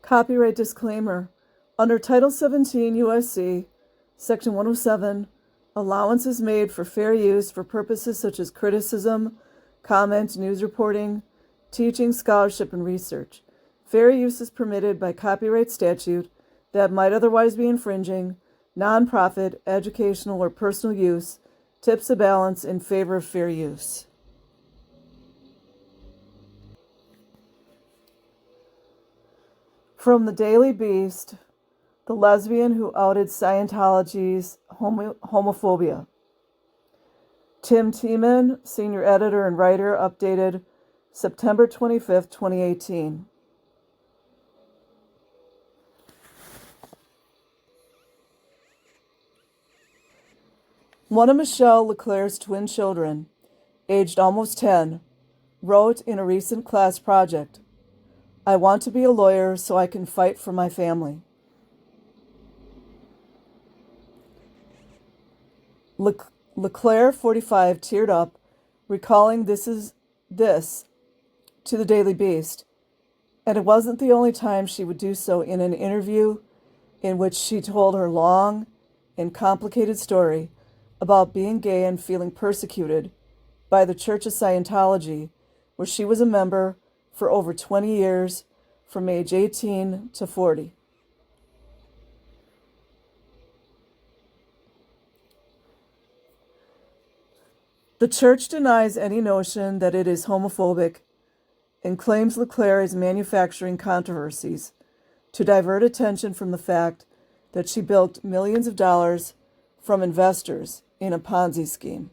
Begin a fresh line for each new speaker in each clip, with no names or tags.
Copyright disclaimer. Under Title 17 U.S.C., Section 107, allowance is made for fair use for purposes such as criticism, comment, news reporting, teaching, scholarship, and research. Fair use is permitted by copyright statute that might otherwise be infringing. Nonprofit, educational, or personal use tips the balance in favor of fair use. From the Daily Beast, the lesbian who outed Scientology's homophobia. Tim Tiemann, senior editor and writer, updated September 25th, 2018. One of Michelle LeClaire's twin children, aged almost 10, wrote in a recent class project, "I want to be a lawyer so I can fight for my family." LeClaire, 45, teared up, recalling this to the Daily Beast, and it wasn't the only time she would do so in an interview in which she told her long and complicated story about being gay and feeling persecuted by the Church of Scientology, where she was a member for over 20 years, from age 18 to 40. The church denies any notion that it is homophobic and claims LeClaire is manufacturing controversies to divert attention from the fact that she bilked millions of dollars from investors in a Ponzi scheme.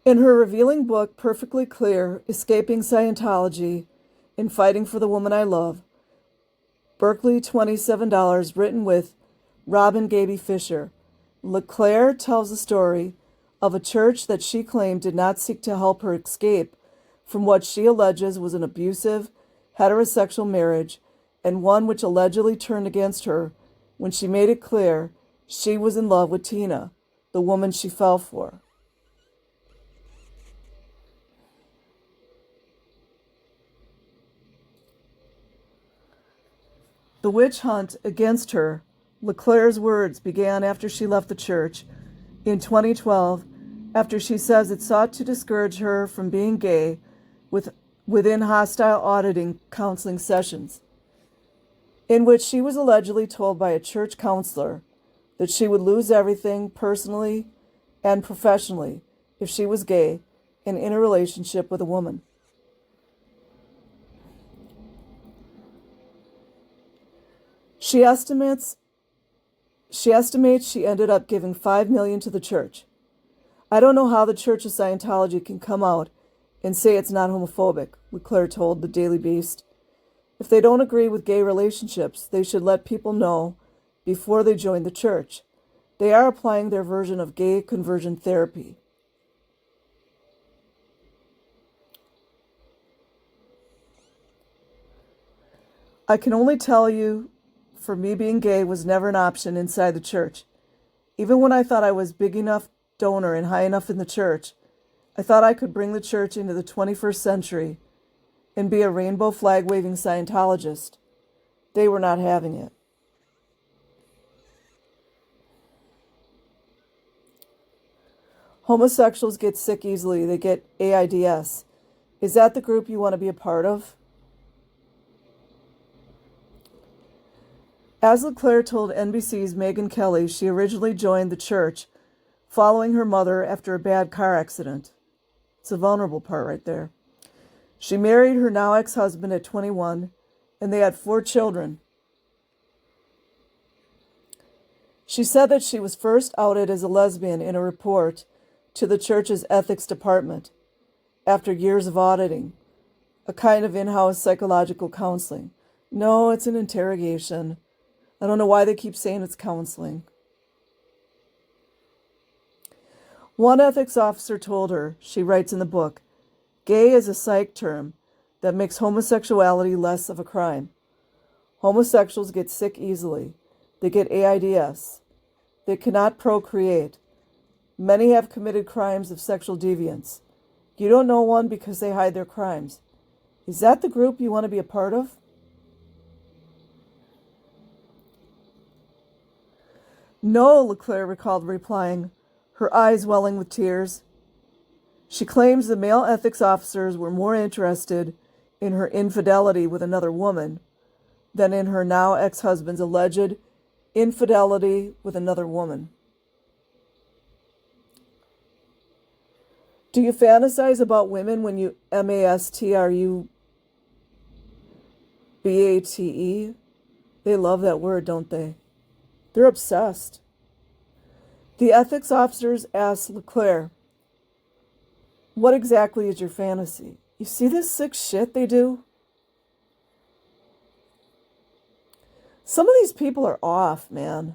In her revealing book, Perfectly Clear, Escaping Scientology and Fighting for the Woman I Love, Berkeley $27, written with Robin Gaby Fisher, LeClaire tells the story of a church that she claimed did not seek to help her escape from what she alleges was an abusive, heterosexual marriage, and one which allegedly turned against her when she made it clear she was in love with Tina, the woman she fell for. The witch hunt against her, LeClaire's words, began after she left the church in 2012, after she says it sought to discourage her from being gay within hostile auditing counseling sessions, in which she was allegedly told by a church counselor that she would lose everything personally and professionally if she was gay and in a relationship with a woman. She estimates she ended up giving $5 million to the church. I don't know how the Church of Scientology can come out and say it's not homophobic, LeClaire told the Daily Beast. If they don't agree with gay relationships, they should let people know before they join the church. They are applying their version of gay conversion therapy. I can only tell you, for me, being gay was never an option inside the church. Even when I thought I was big enough donor and high enough in the church, I thought I could bring the church into the 21st century and be a rainbow flag-waving Scientologist. They were not having it. Homosexuals get sick easily. They get AIDS. Is that the group you want to be a part of? As LeClaire told NBC's Megyn Kelly, she originally joined the church following her mother after a bad car accident. It's a vulnerable part right there. She married her now ex-husband at 21, and they had 4 children. She said that she was first outed as a lesbian in a report to the church's ethics department after years of auditing, a kind of in-house psychological counseling. No, it's an interrogation. I don't know why they keep saying it's counseling. One ethics officer told her, she writes in the book, gay is a psych term that makes homosexuality less of a crime. Homosexuals get sick easily. They get AIDS. They cannot procreate. Many have committed crimes of sexual deviance. You don't know one because they hide their crimes. Is that the group you want to be a part of? No, LeClaire recalled replying, her eyes welling with tears. She claims the male ethics officers were more interested in her infidelity with another woman than in her now ex-husband's alleged infidelity with another woman. Do you fantasize about women when you mastrubate? They love that word, don't they? They're obsessed. The ethics officers asked LeClaire, what exactly is your fantasy? You see this sick shit they do? Some of these people are off, man.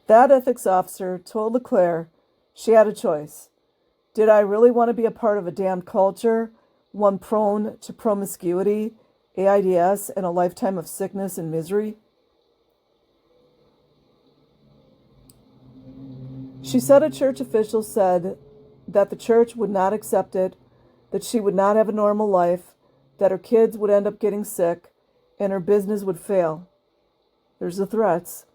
That ethics officer told LeClaire she had a choice. Did I really want to be a part of a damned culture, one prone to promiscuity, AIDS, and a lifetime of sickness and misery? She said a church official said that the church would not accept it, that she would not have a normal life, that her kids would end up getting sick, and her business would fail. There's the threats.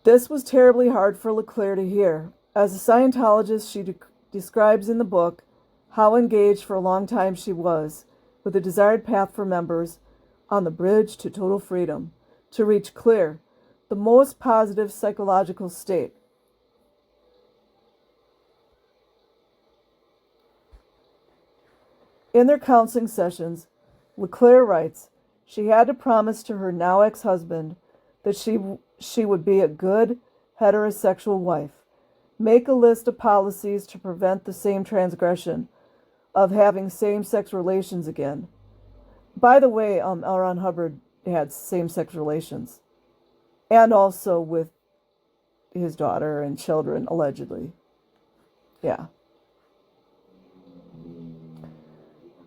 This was terribly hard for LeClaire to hear. As a Scientologist, she describes in the book how engaged for a long time she was with the desired path for members on the bridge to total freedom, to reach clear, the most positive psychological state. In their counseling sessions, LeClaire writes, she had to promise to her now ex-husband that she would be a good heterosexual wife, make a list of policies to prevent the same transgression of having same-sex relations again. By the way, L. Ron Hubbard had same-sex relations, and also with his daughter and children, allegedly. Yeah.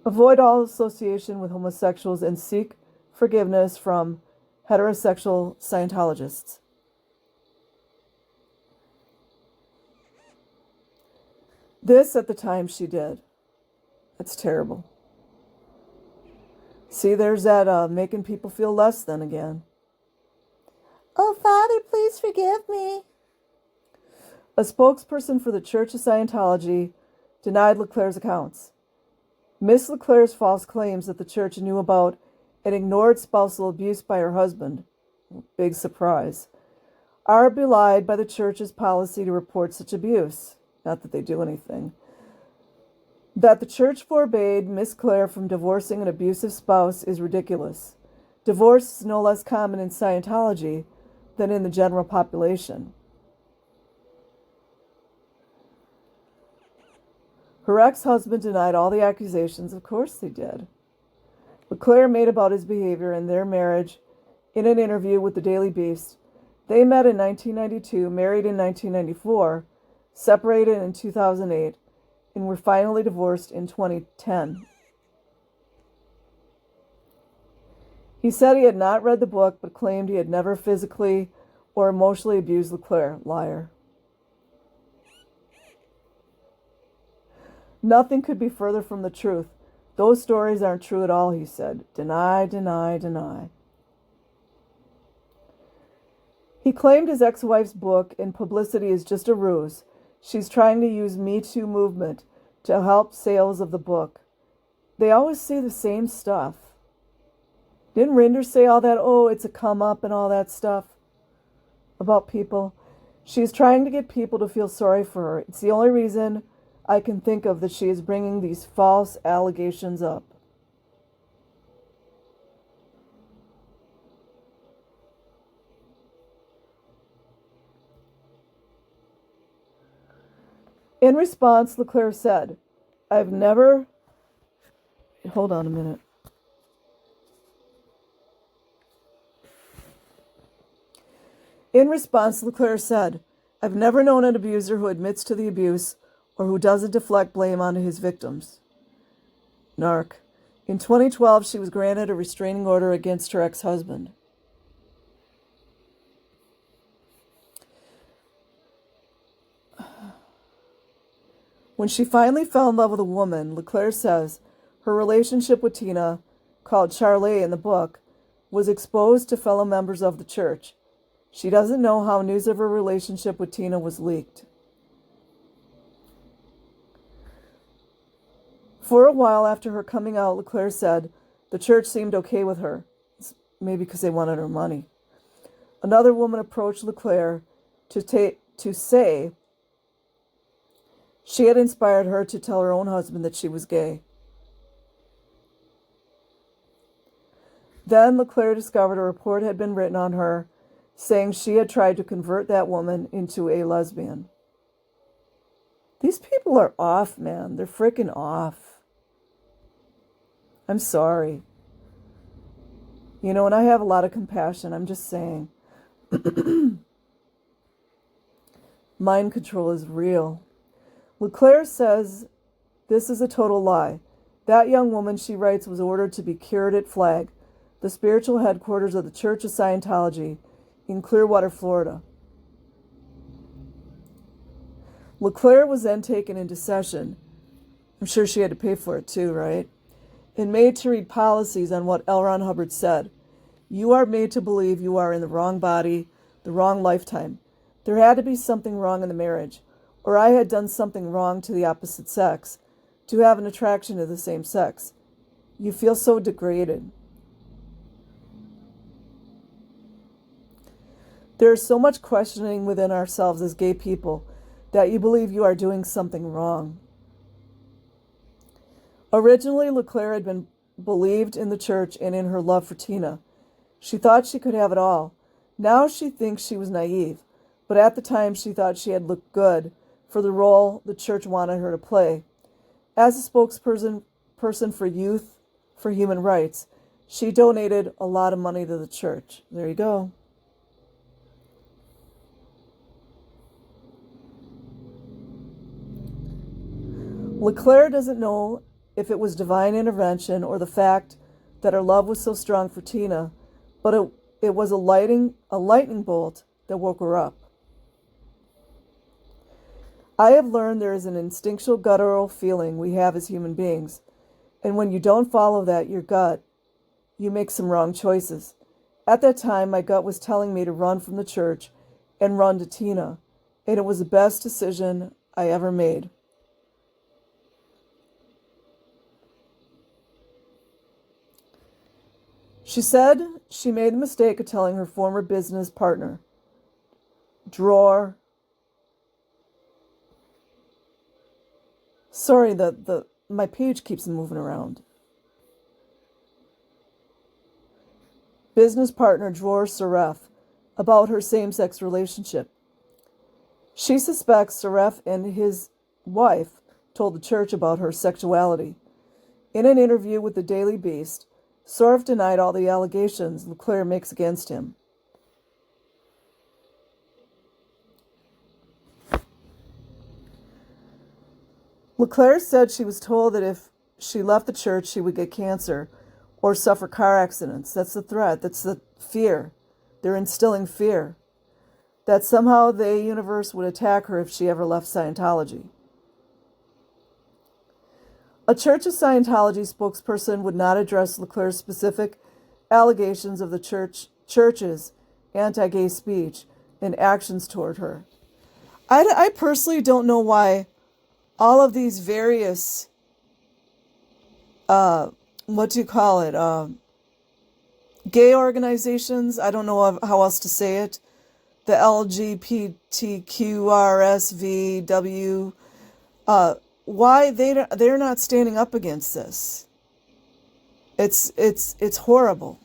Avoid all association with homosexuals and seek forgiveness from heterosexual Scientologists. This at the time she did. That's terrible. See, there's that making people feel less than again. Oh, Father, please forgive me. A spokesperson for the Church of Scientology denied LeClaire's accounts. Miss LeClaire's false claims that the church knew about and ignored spousal abuse by her husband, big surprise, are belied by the church's policy to report such abuse. Not that they do anything. That the church forbade Miss Claire from divorcing an abusive spouse is ridiculous. Divorce is no less common in Scientology than in the general population. Her ex-husband denied all the accusations. Of course they did. LeClaire made about his behavior in their marriage in an interview with the Daily Beast. They met in 1992, married in 1994, separated in 2008, and were finally divorced in 2010. He said he had not read the book, but claimed he had never physically or emotionally abused LeClaire. Liar. Nothing could be further from the truth. Those stories aren't true at all, he said. Deny, deny, deny. He claimed his ex-wife's book and publicity is just a ruse. She's trying to use Me Too movement to help sales of the book. They always say the same stuff. Didn't Rinder say all that, oh, it's a come up and all that stuff about people? She's trying to get people to feel sorry for her. It's the only reason I can think of that she is bringing these false allegations up. In response, LeClaire said, I've never... Hold on a minute. In response, LeClaire said, I've never known an abuser who admits to the abuse or who doesn't deflect blame onto his victims. Narc. In 2012, she was granted a restraining order against her ex-husband. When she finally fell in love with a woman, LeClaire says her relationship with Tina, called Charlie in the book, was exposed to fellow members of the church. She doesn't know how news of her relationship with Tina was leaked. For a while after her coming out, LeClaire said the church seemed okay with her, maybe because they wanted her money. Another woman approached LeClaire to say she had inspired her to tell her own husband that she was gay. Then LeClaire discovered a report had been written on her saying she had tried to convert that woman into a lesbian. These people are off, man. They're freaking off. I'm sorry. You know, and I have a lot of compassion. I'm just saying. Mind control is real. LeClaire says this is a total lie. That young woman, she writes, was ordered to be cured at Flag, the spiritual headquarters of the Church of Scientology in Clearwater, Florida. LeClaire was then taken into session. I'm sure she had to pay for it too, right? And made to read policies on what L. Ron Hubbard said. You are made to believe you are in the wrong body, the wrong lifetime. There had to be something wrong in the marriage, or I had done something wrong to the opposite sex, to have an attraction to the same sex. You feel so degraded. There is so much questioning within ourselves as gay people that you believe you are doing something wrong. Originally, LeClaire had been believed in the church and in her love for Tina. She thought she could have it all. Now she thinks she was naive, but at the time she thought she had looked good for the role the church wanted her to play. As a spokesperson for Youth for Human Rights, she donated a lot of money to the church. There you go. LeClaire doesn't know if it was divine intervention or the fact that her love was so strong for Tina, but it was a lightning bolt that woke her up. I have learned there is an instinctual guttural feeling we have as human beings, and when you don't follow your gut, you make some wrong choices. At that time, my gut was telling me to run from the church and run to Tina, and it was the best decision I ever made. She said she made the mistake of telling her former business partner, Sorry, my page keeps moving around. Business partner Dror Saref about her same-sex relationship. She suspects Saref and his wife told the church about her sexuality. In an interview with the Daily Beast, Saref denied all the allegations LeClaire makes against him. LeClaire said she was told that if she left the church, she would get cancer or suffer car accidents. That's the threat. That's the fear. They're instilling fear. That somehow the universe would attack her if she ever left Scientology. A Church of Scientology spokesperson would not address LeClaire's specific allegations of the church's anti-gay speech and actions toward her. I personally don't know why all of these various, gay organizations, I don't know how else to say it, the LGBTQRSVW, why they're not standing up against this. It's horrible.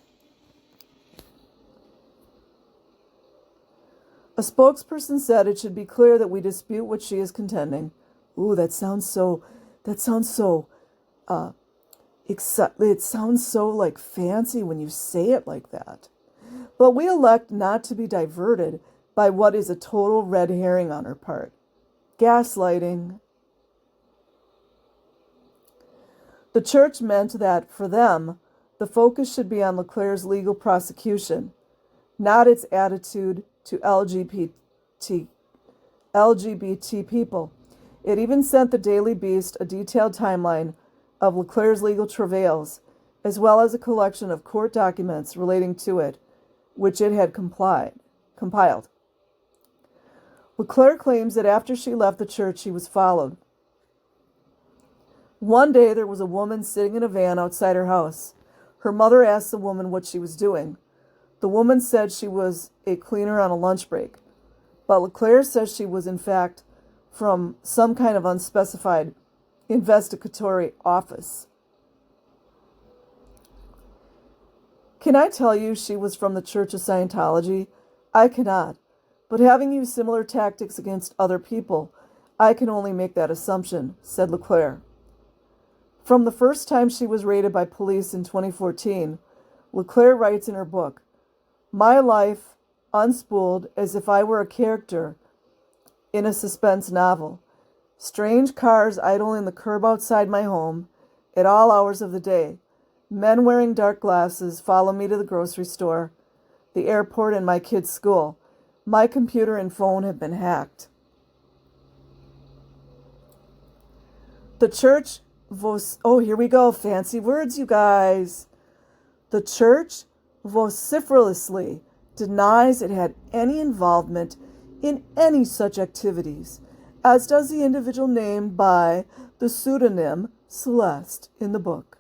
A spokesperson said it should be clear that we dispute what she is contending. Ooh, it sounds so like fancy when you say it like that. But we elect not to be diverted by what is a total red herring on her part. Gaslighting. The church meant that, for them, the focus should be on LeClaire's legal prosecution, not its attitude to LGBT people. It even sent the Daily Beast a detailed timeline of LeClaire's legal travails, as well as a collection of court documents relating to it, which it had compiled. LeClaire claims that after she left the church, she was followed. One day, there was a woman sitting in a van outside her house. Her mother asked the woman what she was doing. The woman said she was a cleaner on a lunch break, but LeClaire says she was, in fact, from some kind of unspecified investigatory office. Can I tell you she was from the Church of Scientology? I cannot, but having used similar tactics against other people, I can only make that assumption, said LeClaire. From the first time she was raided by police in 2014, LeClaire writes in her book, "My life unspooled as if I were a character in a suspense novel. Strange cars idle in the curb outside my home at all hours of the day. Men wearing dark glasses follow me to the grocery store, the airport, and my kids' school. My computer and phone have been hacked." The church here we go, fancy words, you guys. The church vociferously denies it had any involvement in any such activities, as does the individual named by the pseudonym Celeste in the book,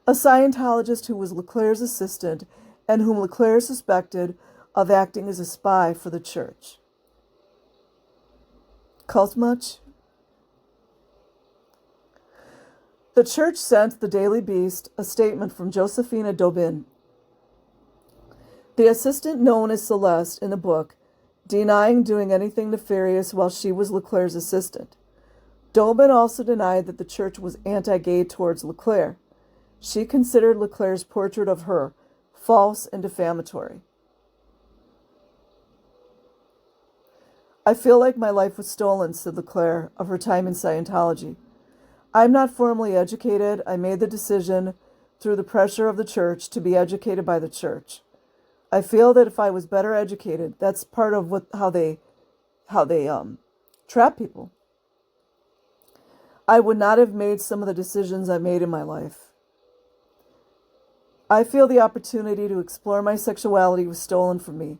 a Scientologist who was LeClaire's assistant and whom LeClaire suspected of acting as a spy for the church. Cult much? The church sent the Daily Beast a statement from Josephina Dobin, the assistant known as Celeste in the book, denying doing anything nefarious while she was LeClaire's assistant. Dobin also denied that the church was anti-gay towards LeClaire. She considered LeClaire's portrait of her false and defamatory. "I feel like my life was stolen," said LeClaire of her time in Scientology. "I'm not formally educated. I made the decision through the pressure of the church to be educated by the church. I feel that if I was better educated, that's part of how they trap people. I would not have made some of the decisions I made in my life. I feel the opportunity to explore my sexuality was stolen from me,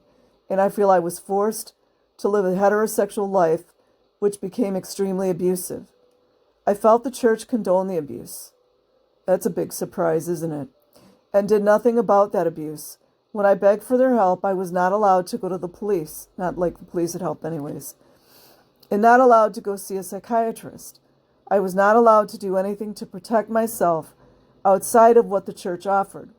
and I feel I was forced to live a heterosexual life, which became extremely abusive. I felt the church condoned the abuse." That's a big surprise, isn't it? "And did nothing about that abuse. When I begged for their help, I was not allowed to go to the police," not like the police had helped anyways, "and not allowed to go see a psychiatrist. I was not allowed to do anything to protect myself outside of what the church offered.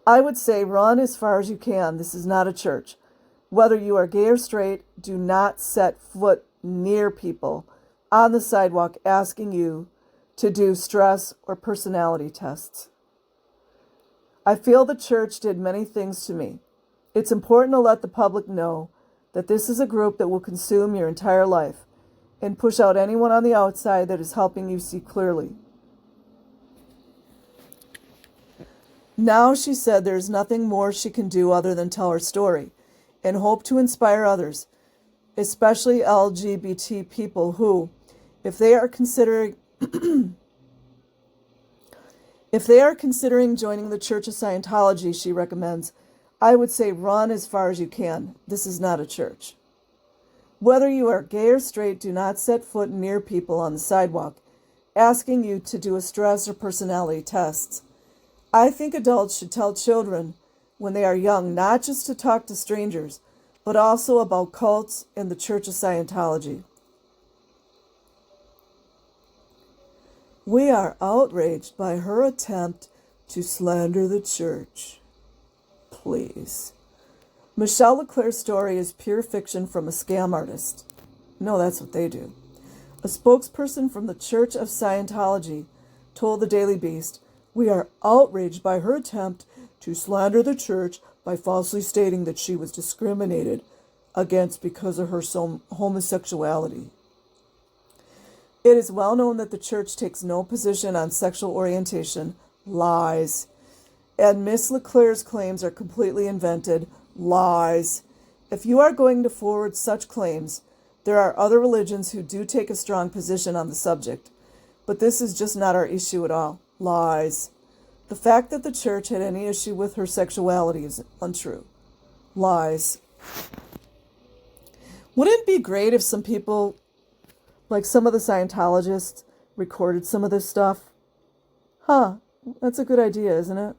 I would say run as far as you can. This is not a church. Whether you are gay or straight, do not set foot near people on the sidewalk asking you to do stress or personality tests. I feel the church did many things to me. It's important to let the public know that this is a group that will consume your entire life and push out anyone on the outside that is helping you see clearly." Now, she said, there is nothing more she can do other than tell her story and hope to inspire others, especially LGBT people who, if they are considering joining the Church of Scientology, she recommends, I would say run as far as you can. This is not a church. Whether you are gay or straight, do not set foot near people on the sidewalk asking you to do a stress or personality tests. I think adults should tell children when they are young not just to talk to strangers, but also about cults and the Church of Scientology. We are outraged by her attempt to slander the church. Please. Michelle LeClaire's story is pure fiction from a scam artist. No, that's what they do. A spokesperson from the Church of Scientology told the Daily Beast, "We are outraged by her attempt to slander the church by falsely stating that she was discriminated against because of her homosexuality. It is well known that the church takes no position on sexual orientation. Lies. And Miss LeClaire's claims are completely invented. Lies. If you are going to forward such claims, There are other religions who do take a strong position on the subject, but this is just not our issue at all. Lies. The fact that the church had any issue with her sexuality is untrue. Lies. Wouldn't it be great if some people, like some of the Scientologists, recorded some of this stuff? That's a good idea, isn't it?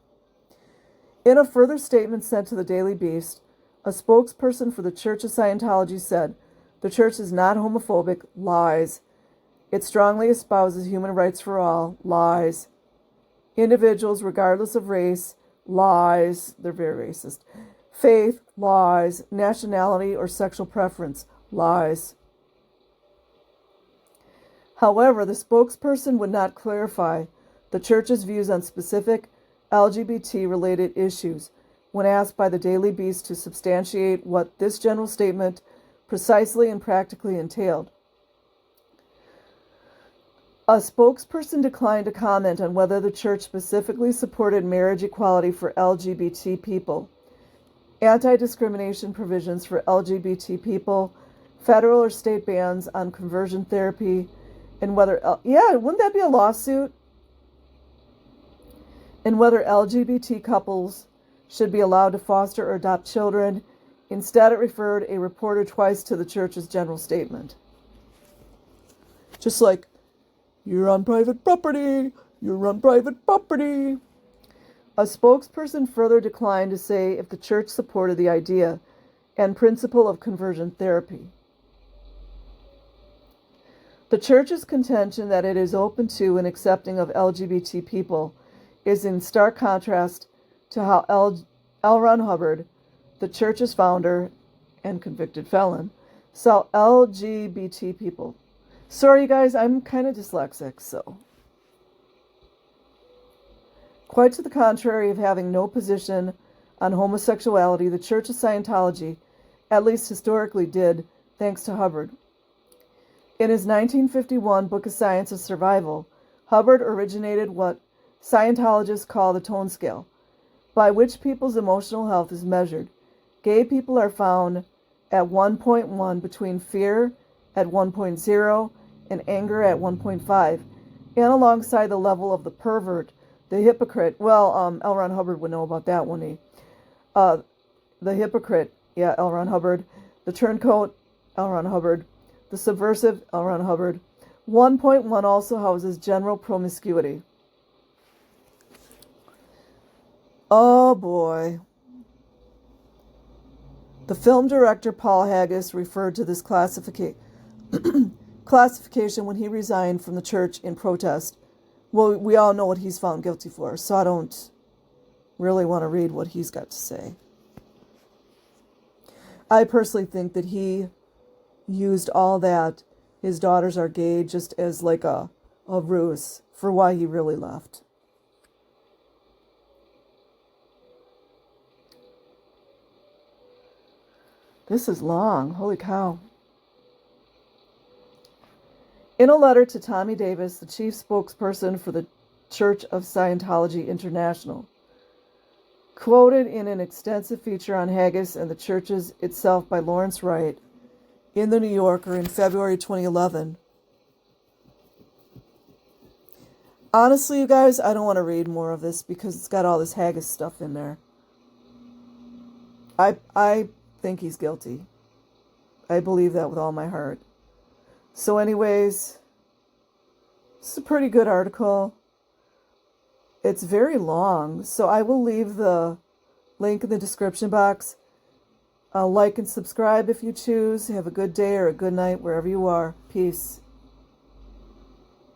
In a further statement sent to the Daily Beast, a spokesperson for the Church of Scientology said, "The church is not homophobic." Lies. It strongly espouses human rights for all. Lies. Individuals, regardless of race. Lies. They're very racist. Faith. Lies. Nationality or sexual preference. Lies. However, the spokesperson would not clarify the church's views on specific LGBT-related issues when asked by the Daily Beast to substantiate what this general statement precisely and practically entailed. A spokesperson declined to comment on whether the church specifically supported marriage equality for LGBT people, anti-discrimination provisions for LGBT people, federal or state bans on conversion therapy, and whether, wouldn't that be a lawsuit? And whether LGBT couples should be allowed to foster or adopt children. Instead, it referred a reporter twice to the church's general statement. Just like, you're on private property, you're on private property. A spokesperson further declined to say if the church supported the idea and principle of conversion therapy. The church's contention that it is open to and accepting of LGBT people is in stark contrast to how L. Ron Hubbard, the church's founder and convicted felon, saw LGBT people. Sorry, you guys, I'm kind of dyslexic, so. Quite to the contrary of having no position on homosexuality, the Church of Scientology, at least historically, did, thanks to Hubbard. In his 1951 Book of Science of Survival, Hubbard originated what Scientologists call the tone scale, by which people's emotional health is measured. Gay people are found at 1.1, between fear at 1.0 and anger at 1.5, and alongside the level of the pervert, the hypocrite. Well, L. Ron Hubbard would know about that, wouldn't he? The hypocrite, L. Ron Hubbard. The turncoat, L. Ron Hubbard. The subversive, L. Ron Hubbard. 1.1 also houses general promiscuity. Oh boy. The film director Paul Haggis referred to this classification when he resigned from the church in protest. Well, we all know what he's found guilty for, so I don't really want to read what he's got to say. I personally think that he used all that his daughters are gay just as like a ruse for why he really left. This is long. Holy cow. In a letter to Tommy Davis, the chief spokesperson for the Church of Scientology International, quoted in an extensive feature on Haggis and the churches itself by Lawrence Wright in The New Yorker in February 2011. Honestly, you guys, I don't want to read more of this because it's got all this Haggis stuff in there. I think he's guilty. I believe that with all my heart. So anyways, it's a pretty good article. It's very long, so I will leave the link in the description box. Like and subscribe if you choose. Have a good day or a good night wherever you are. Peace.